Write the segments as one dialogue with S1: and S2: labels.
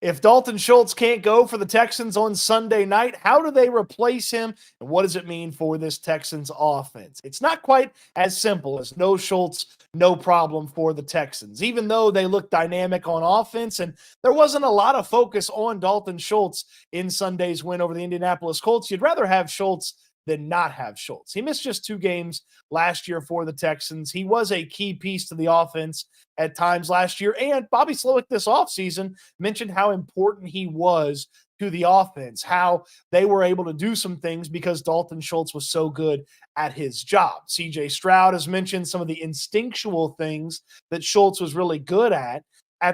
S1: If Dalton Schultz can't go for the Texans on Sunday night, how do they replace him? And what does it mean for this Texans offense? It's not quite as simple as no Schultz, no problem for the Texans, even though they look dynamic on offense. And there wasn't a lot of focus on Dalton Schultz in Sunday's win over the Indianapolis Colts. You'd rather have Schultz than not have Schultz. He missed just 2 games last year for the Texans. He was a key piece to the offense at times last year. And Bobby Slowick this offseason mentioned how important he was to the offense, how they were able to do some things because Dalton Schultz was so good at his job. CJ Stroud has mentioned some of the instinctual things that Schultz was really good at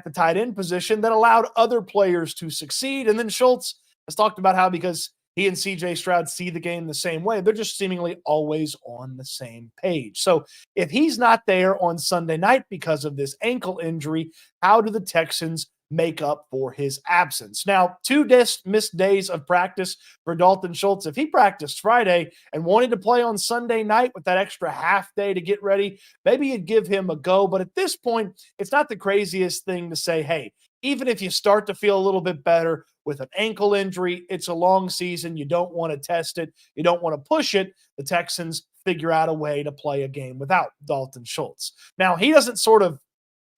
S1: the tight end position that allowed other players to succeed. And then Schultz has talked about how because he and CJ Stroud see the game the same way, they're just seemingly always on the same page. So if he's not there on Sunday night because of this ankle injury, how do the Texans make up for his absence? Now, 2 missed days of practice for Dalton Schultz. If he practiced Friday and wanted to play on Sunday night with that extra half day to get ready, maybe you'd give him a go. But at this point, it's not the craziest thing to say, hey, even if you start to feel a little bit better with an ankle injury, it's a long season. You don't want to test it. You don't want to push it. The Texans figure out a way to play a game without Dalton Schultz. Now, he doesn't sort of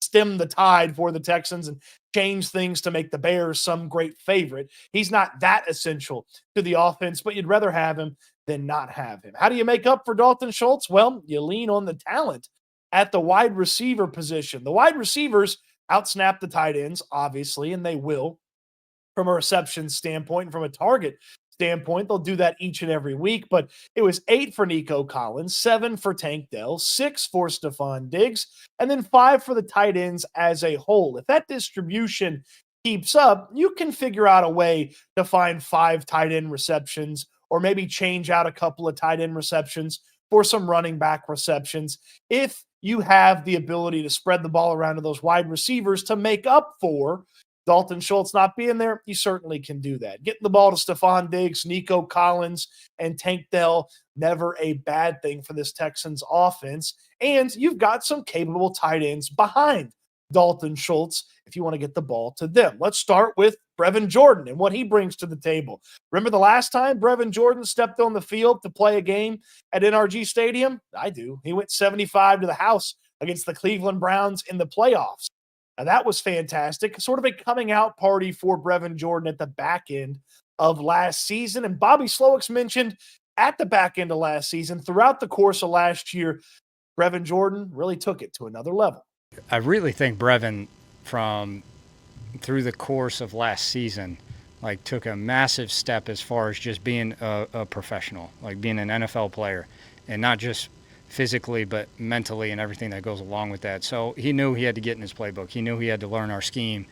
S1: stem the tide for the Texans and change things to make the Bears some great favorite. He's not that essential to the offense, but you'd rather have him than not have him. How do you make up for Dalton Schultz? Well, you lean on the talent at the wide receiver position. The wide receivers outsnap the tight ends, obviously, and they will from a reception standpoint and from a target standpoint. They'll do that each and every week, but it was 8 for Nico Collins, 7 for Tank Dell, 6 for Stefon Diggs, and then 5 for the tight ends as a whole. If that distribution keeps up, you can figure out a way to find 5 tight end receptions or maybe change out a couple of tight end receptions for some running back receptions. If you have the ability to spread the ball around to those wide receivers to make up for Dalton Schultz not being there, you certainly can do that. Getting the ball to Stefon Diggs, Nico Collins, and Tank Dell, never a bad thing for this Texans offense. And you've got some capable tight ends behind Dalton Schultz if you want to get the ball to them. Let's start with Brevin Jordan and what he brings to the table. Remember the last time Brevin Jordan stepped on the field to play a game at NRG Stadium? I do. He went 75 to the house against the Cleveland Browns in the playoffs. Now, that was fantastic. Sort of a coming out party for Brevin Jordan at the back end of last season. And Bobby Slowick's mentioned at the back end of last season, throughout the course of last year, Brevin Jordan really took it to another level.
S2: I really think Brevin, from through the course of last season, like took a massive step as far as just being a professional, like being an NFL player, and not just physically, but mentally and everything that goes along with that. So he knew he had to get in his playbook. He knew he had to learn our scheme.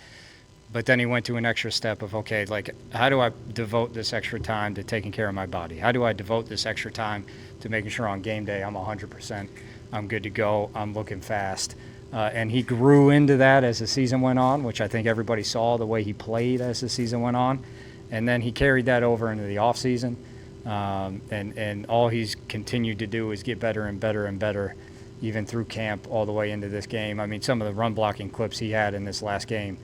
S2: But then he went to an extra step of, okay, like, how do I devote this extra time to taking care of my body? How do I devote this extra time to making sure on game day I'm 100%, I'm good to go, I'm looking fast? And he grew into that as the season went on, which I think everybody saw the way he played as the season went on. And then he carried that over into the offseason. And all he's continued to do is get better and better and better, even through camp all the way into this game. I mean, some of the run blocking clips he had in this last game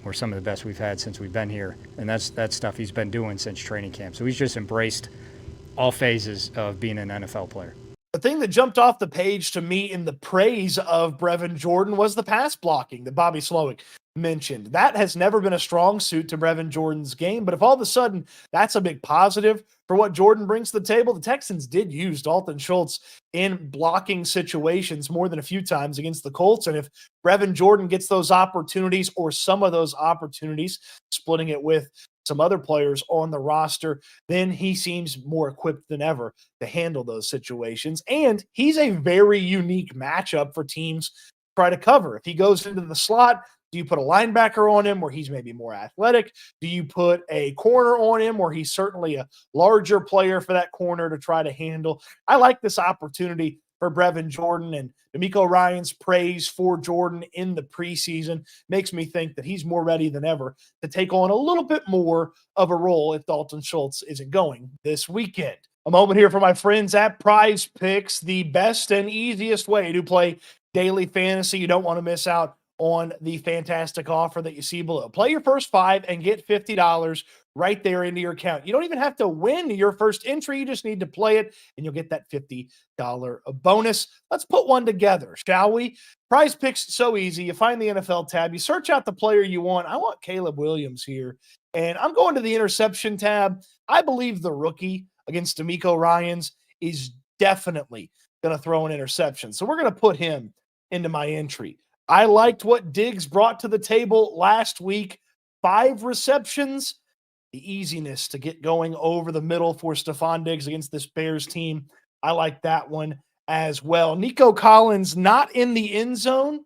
S2: were some of the best we've had since we've been here. And that's stuff he's been doing since training camp. So he's just embraced all phases of being an NFL player.
S1: The thing that jumped off the page to me in the praise of Brevin Jordan was the pass blocking that Bobby Slowick mentioned. That has never been a strong suit to Brevin Jordan's game, but if all of a sudden that's a big positive for what Jordan brings to the table, the Texans did use Dalton Schultz in blocking situations more than a few times against the Colts, and if Brevin Jordan gets those opportunities or some of those opportunities, splitting it with some other players on the roster, then he seems more equipped than ever to handle those situations. And he's a very unique matchup for teams to try to cover. If he goes into the slot, do you put a linebacker on him where he's maybe more athletic? Do you put a corner on him where he's certainly a larger player for that corner to try to handle? I like this opportunity for Brevin Jordan, and D'Amico Ryan's praise for Jordan in the preseason makes me think that he's more ready than ever to take on a little bit more of a role if Dalton Schultz isn't going this weekend. A moment here for my friends at Prize Picks, the best and easiest way to play daily fantasy. You don't want to miss out on the fantastic offer that you see below. Play your first 5 and get $50 right there into your account. You don't even have to win your first entry. You just need to play it, and you'll get that $50 bonus. Let's put one together, shall we? Prize Picks, so easy. You find the NFL tab. You search out the player you want. I want Caleb Williams here, and I'm going to the interception tab. I believe the rookie against D'Amico Ryans is definitely going to throw an interception. So we're going to put him into my entry. I liked what Diggs brought to the table last week. 5 receptions, the easiness to get going over the middle for Stefon Diggs against this Bears team. I like that one as well. Nico Collins not in the end zone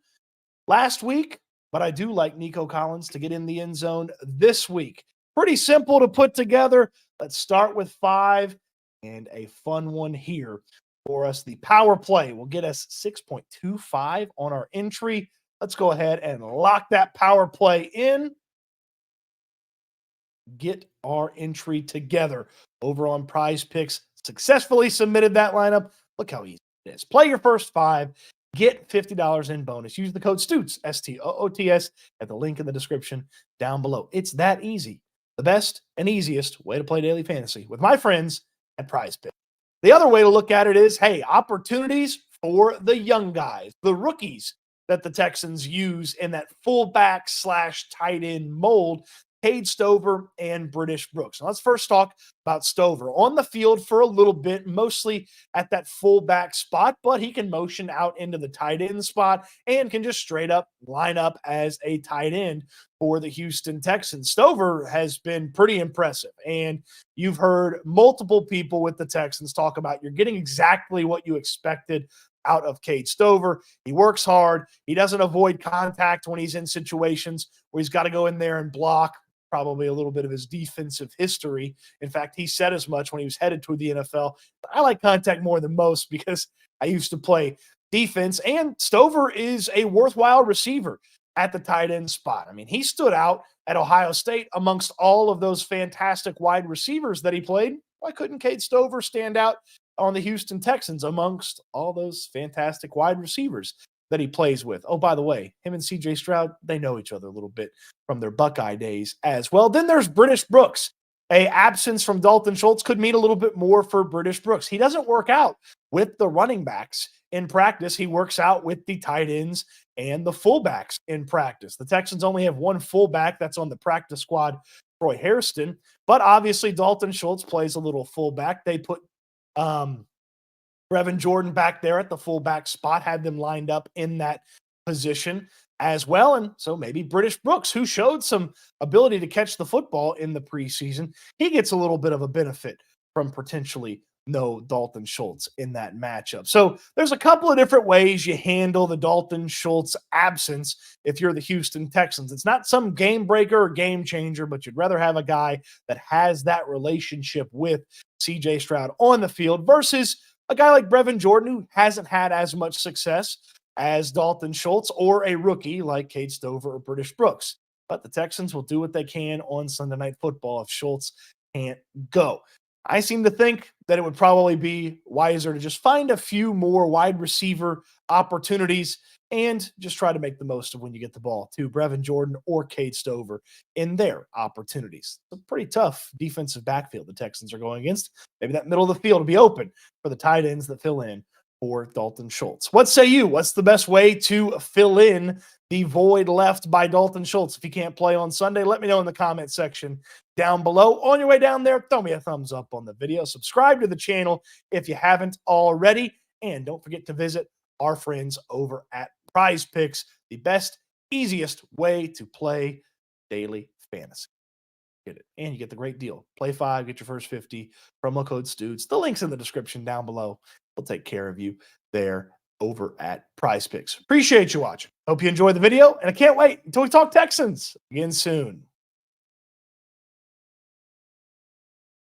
S1: last week, but I do like Nico Collins to get in the end zone this week. Pretty simple to put together. Let's start with 5 and a fun one here for us. The power play will get us 6.25 on our entry. Let's go ahead and lock that power play in. Get our entry together over on Prize Picks. Successfully submitted that lineup. Look how easy it is. Play your first 5. Get $50 in bonus. Use the code STOOTS, STOOTS, at the link in the description down below. It's that easy. The best and easiest way to play daily fantasy with my friends at Prize Picks. The other way to look at it is, hey, opportunities for the young guys, the rookies that the Texans use in that fullback / tight end mold. Cade Stover and British Brooks. Now let's first talk about Stover. On the field for a little bit, mostly at that fullback spot, but he can motion out into the tight end spot and can just straight up line up as a tight end for the Houston Texans. Stover has been pretty impressive, and you've heard multiple people with the Texans talk about you're getting exactly what you expected out of Cade Stover. He works hard. He doesn't avoid contact when he's in situations where he's got to go in there and block. Probably a little bit of his defensive history. In fact, he said as much when he was headed toward the NFL. I like contact more than most because I used to play defense, and Stover is a worthwhile receiver at the tight end spot. I mean, he stood out at Ohio State amongst all of those fantastic wide receivers that he played. Why couldn't Cade Stover stand out on the Houston Texans amongst all those fantastic wide receivers that he plays with? Oh, by the way, him and CJ Stroud, they know each other a little bit from their Buckeye days as well. Then there's British Brooks. A absence from Dalton Schultz could mean a little bit more for British Brooks. He doesn't work out with the running backs in practice. He works out with the tight ends and the fullbacks in practice. The Texans only have one fullback that's on the practice squad, Troy Hairston, but obviously Dalton Schultz plays a little fullback. They put Brevin Jordan back there at the fullback spot, had them lined up in that position as well. And so maybe British Brooks, who showed some ability to catch the football in the preseason, he gets a little bit of a benefit from potentially no Dalton Schultz in that matchup. So there's a couple of different ways you handle the Dalton Schultz absence if you're the Houston Texans. It's not some game breaker or game changer, but you'd rather have a guy that has that relationship with CJ Stroud on the field versus a guy like Brevin Jordan, who hasn't had as much success as Dalton Schultz, or a rookie like Cade Stover or British Brooks. But the Texans will do what they can on Sunday Night Football if Schultz can't go. I seem to think that it would probably be wiser to just find a few more wide receiver opportunities and just try to make the most of when you get the ball to Brevin Jordan or Cade Stover in their opportunities. It's a pretty tough defensive backfield the Texans are going against. Maybe that middle of the field will be open for the tight ends that fill in for Dalton Schultz. What say you? What's the best way to fill in the void left by Dalton Schultz if he can't play on Sunday? Let me know in the comment section down below. On your way down there, throw me a thumbs up on the video. Subscribe to the channel if you haven't already. And don't forget to visit our friends over at Prize Picks, the best, easiest way to play daily fantasy. Get it. And you get the great deal. Play 5, get your first 50, promo code Stoots. The link's in the description down below. We'll take care of you there over at Prize Picks. Appreciate you watching. Hope you enjoyed the video, and I can't wait until we talk Texans again soon.